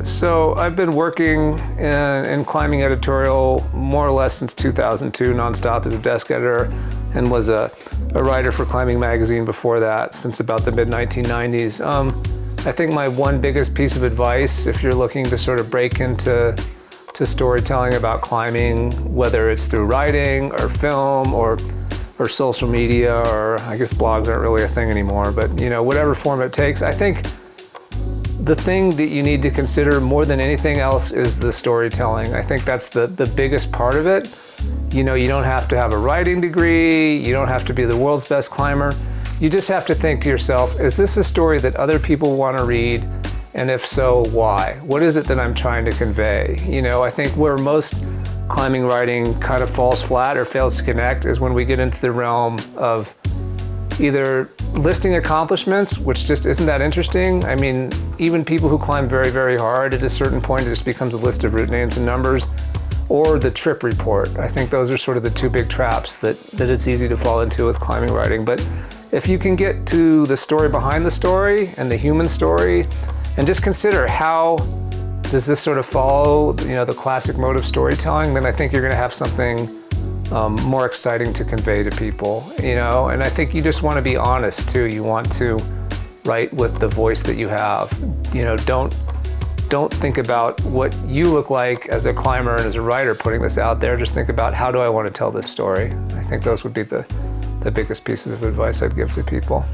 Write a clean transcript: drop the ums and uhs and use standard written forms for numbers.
So I've been working in climbing editorial more or less since 2002, nonstop as a desk editor, and was a writer for Climbing Magazine before that, since about the mid-1990s. I think my one biggest piece of advice, if you're looking to sort of break into storytelling about climbing, whether it's through writing or film or social media, or I guess blogs aren't really a thing anymore, but whatever form it takes, I think the thing that you need to consider more than anything else is the storytelling. I think that's the biggest part of it. You don't have to have a writing degree, you don't have to be the world's best climber. You just have to think to yourself, is this a story that other people want to read? And if so, why? What is it that I'm trying to convey? I think where most climbing writing kind of falls flat or fails to connect is when we get into the realm of either listing accomplishments, which just isn't that interesting. I mean, even people who climb very, very hard, at a certain point, it just becomes a list of route names and numbers, or the trip report. I think those are sort of the two big traps that it's easy to fall into with climbing writing. But if you can get to the story behind the story and the human story, and just consider how does this sort of follow, the classic mode of storytelling, then I think you're going to have something more exciting to convey to people, and I think you just want to be honest too. You want to write with the voice that you have. Don't think about what you look like as a climber and as a writer putting this out there. Just think about, how do I want to tell this story? I think those would be the biggest pieces of advice I'd give to people.